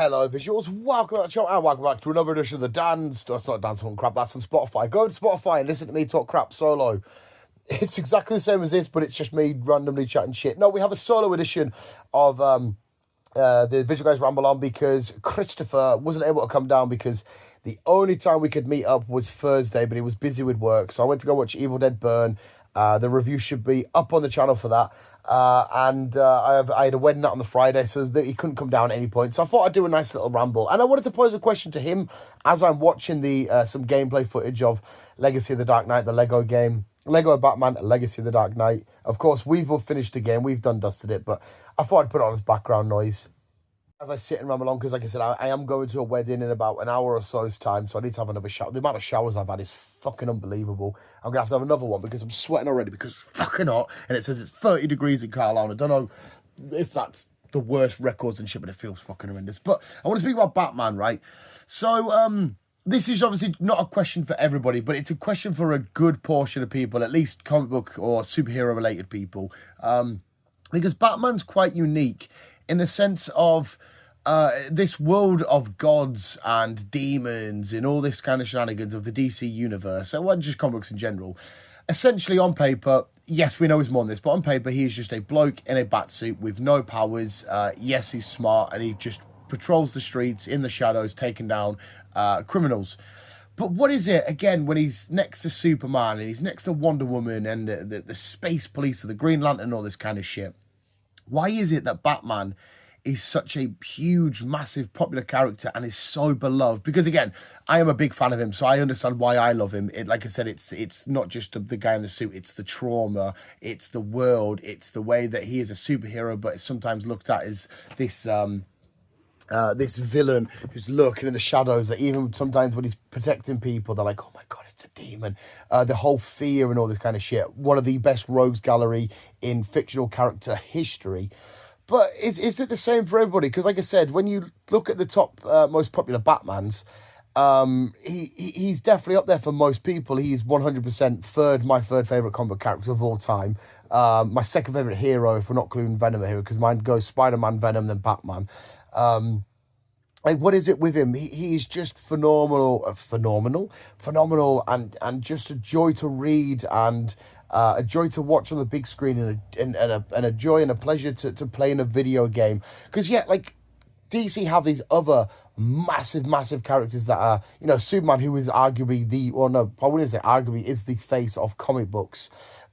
Hello, visuals. Welcome back to the show, and welcome back to another edition of the Dance. That's not Dance Talking Crap, that's on Spotify. Go to Spotify and listen to me talk crap solo. It's exactly the same as this, but it's just me randomly chatting shit. No, we have a solo edition of the Visual Guyz Ramble on because Christopher wasn't able to come down because the only time we could meet up was Thursday, but he was busy with work. So I went to go watch Evil Dead Burn. The review should be up on the channel for that. I had a wedding night on the Friday, so that he couldn't come down at any point. So I thought I'd do a nice little ramble. And I wanted to pose a question to him as I'm watching the some gameplay footage of Legacy of the Dark Knight, the Lego game. Lego Batman, Legacy of the Dark Knight. Of course, we've all finished the game. We've done dusted it, but I thought I'd put it on as background noise as I sit and ramble on, because like I said, I am going to a wedding in about an hour or so's time, so I need to have another shower. The amount of showers I've had is fucking unbelievable. I'm going to have another one because I'm sweating already because it's fucking hot, and it says it's 30 degrees in Carlisle. I don't know if that's the worst records and shit, but it feels fucking horrendous. But I want to speak about Batman, right? So, this is obviously not a question for everybody, but it's a question for a good portion of people, at least comic book or superhero-related people, because Batman's quite unique in the sense of this world of gods and demons and all this kind of shenanigans of the DC universe, and just comic books in general. Essentially, on paper, yes, we know he's more than this, but on paper, he is just a bloke in a bat suit with no powers. Yes, he's smart, and he just patrols the streets in the shadows, taking down criminals. But what is it, again, when he's next to Superman and he's next to Wonder Woman and the space police or the Green Lantern and all this kind of shit? Why is it that Batman is such a huge, massive, popular character and is so beloved? Because again, I am a big fan of him, so I understand why I love him. Like I said, it's not just the guy in the suit, it's the trauma, it's the world, it's the way that he is a superhero, but it's sometimes looked at as this this villain who's lurking in the shadows, that even sometimes when he's protecting people, they're like, oh my God, it's a demon. The whole fear and all this kind of shit. One of the best rogues gallery in fictional character history. But is it the same for everybody? Because like I said, when you look at the top most popular Batmans, he's definitely up there for most people. He's 100% my third favourite comic book character of all time. My second favourite hero, if we're not including Venom here, because mine goes Spider-Man, Venom, then Batman. Like, what is it with him? He's just phenomenal, and just a joy to read and a joy to watch on the big screen, and a joy and a pleasure to play in a video game. Because yeah, like DC have these other massive characters that are, you know, Superman, who is arguably I wouldn't say arguably, is the face of comic books,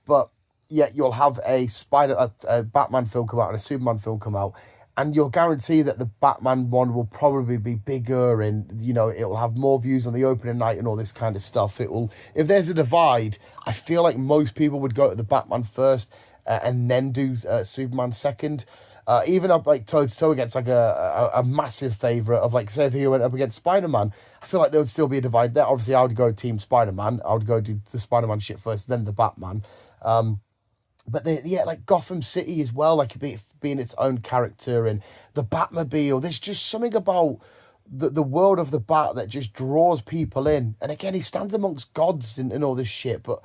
but yet you'll have a Batman film come out and a Superman film come out, and you'll guarantee that the Batman one will probably be bigger, and, you know, it will have more views on the opening night and all this kind of stuff. If there's a divide, I feel like most people would go to the Batman first and then do Superman second. Even up like toe-to-toe against like a massive favourite of, like, say if he went up against Spider-Man, I feel like there would still be a divide there. Obviously, I would go Team Spider-Man. I would go do the Spider-Man shit first, then the Batman. But like Gotham City as well, like being its own character, and the Batmobile. There's just something about the world of the Bat that just draws people in. And again, he stands amongst gods and all this shit, but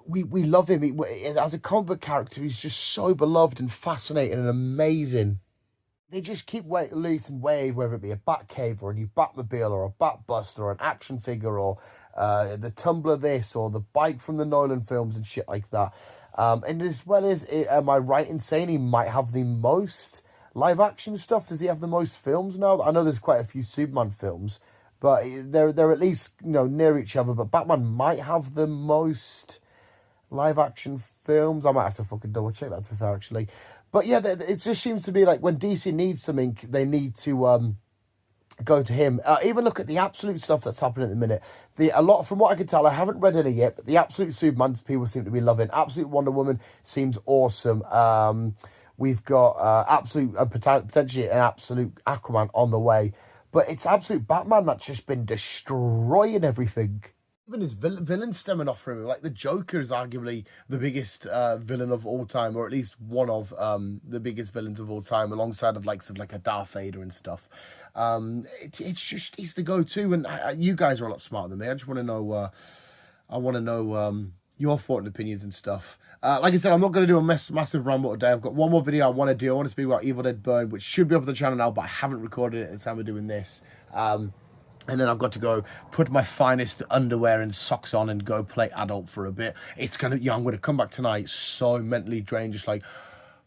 we love him. As a comic book character, he's just so beloved and fascinating and amazing. They just keep releasing wave, whether it be a Batcave or a new Batmobile or a Batbuster or an action figure or the Tumbler this or the bike from the Nolan films and shit like that. And as well as, am I right in saying he might have the most live action stuff? Does he have the most films now? I know there's quite a few Superman films, but they're at least, you know, near each other. But Batman might have the most live action films. I might have to fucking double check that, to be fair, actually. But yeah, it just seems to be like when DC needs something, they need to go to him. Even look at the absolute stuff that's happening at the minute. A lot, from what I can tell, I haven't read any yet, but the absolute Superman people seem to be loving. Absolute Wonder Woman seems awesome. We've got potentially an absolute Aquaman on the way, but it's absolute Batman that's just been destroying everything. Even his villains stemming off from him, like the Joker is arguably the biggest villain of all time, or at least one of the biggest villains of all time, alongside of likes of like a Darth Vader and stuff. It's he's the go-to, and you guys are a lot smarter than me. I just want to know, your thoughts and opinions and stuff. Like I said, I'm not going to do a massive ramble today. I've got one more video I want to do. I want to speak about Evil Dead Burn, which should be up on the channel now, but I haven't recorded it at the time of doing this. And then I've got to go put my finest underwear and socks on and go play adult for a bit. It's going to, I'm going to come back tonight so mentally drained, just like,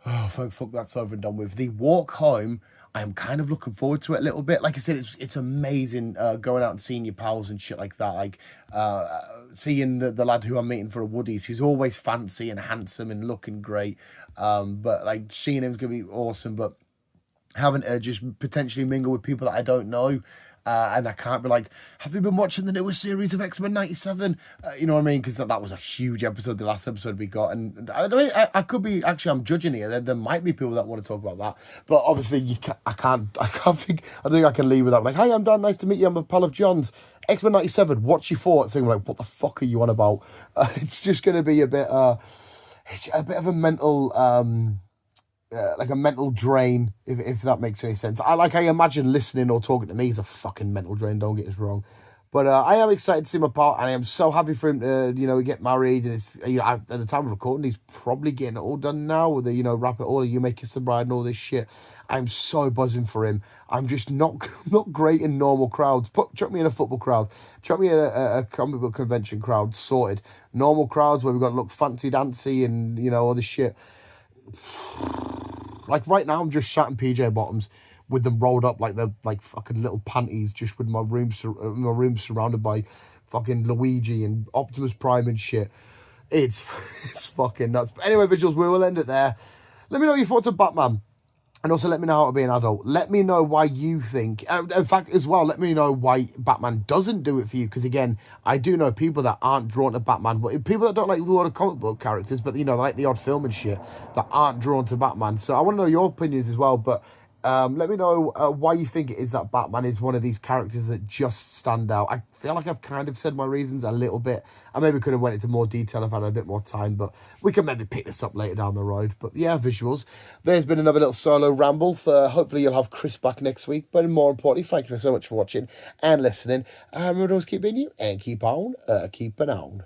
oh, fuck, that's over and done with. The walk home, I am kind of looking forward to it a little bit. Like I said, it's amazing going out and seeing your pals and shit like that. Like seeing the lad who I'm meeting for a Woodies, who's always fancy and handsome and looking great. But like seeing him's going to be awesome. But having to just potentially mingle with people that I don't know. And I can't be like, have you been watching the newest series of X-Men 97? You know what I mean? Because that was a huge episode, the last episode we got. And I mean, I could be, actually, I'm judging here. There might be people that want to talk about that. But obviously, I think I can leave without like, hi, I'm Dan, nice to meet you. I'm a pal of John's. X-Men 97, what's your thoughts? Saying like, what the fuck are you on about? It's just going to be a bit of a mental... like a mental drain, if that makes any sense. I imagine listening or talking to me is a fucking mental drain, don't get us wrong. But I am excited to see my part, and I am so happy for him to, get married. And it's, at the time of recording, he's probably getting it all done now with the, wrap it all, You May Kiss the Bride and all this shit. I'm so buzzing for him. I'm just not great in normal crowds. Chuck me in a football crowd. Chuck me in a comic book convention crowd, sorted. Normal crowds where we've got to look fancy-dancy and, all this shit. Like right now, I'm just sat in PJ bottoms with them rolled up like they're like fucking little panties, just with my room surrounded by fucking Luigi and Optimus Prime and shit. It's fucking nuts. But anyway, visuals, we will end it there. Let me know your thoughts on Batman. And also let me know how to be an adult. Let me know why you think... in fact, as well, let me know why Batman doesn't do it for you. Because, again, I do know people that aren't drawn to Batman. But people that don't like a lot of comic book characters, but, they like the odd film and shit, that aren't drawn to Batman. So I want to know your opinions as well. But let me know why you think it is that Batman is one of these characters that just stand out. I feel like I've kind of said my reasons a little bit. I maybe could have went into more detail if I had a bit more time, but we can maybe pick this up later down the road. But yeah, visuals. There's been another little solo ramble. Hopefully you'll have Chris back next week. But more importantly, thank you so much for watching and listening. And remember to always keep being you and keep on keeping on.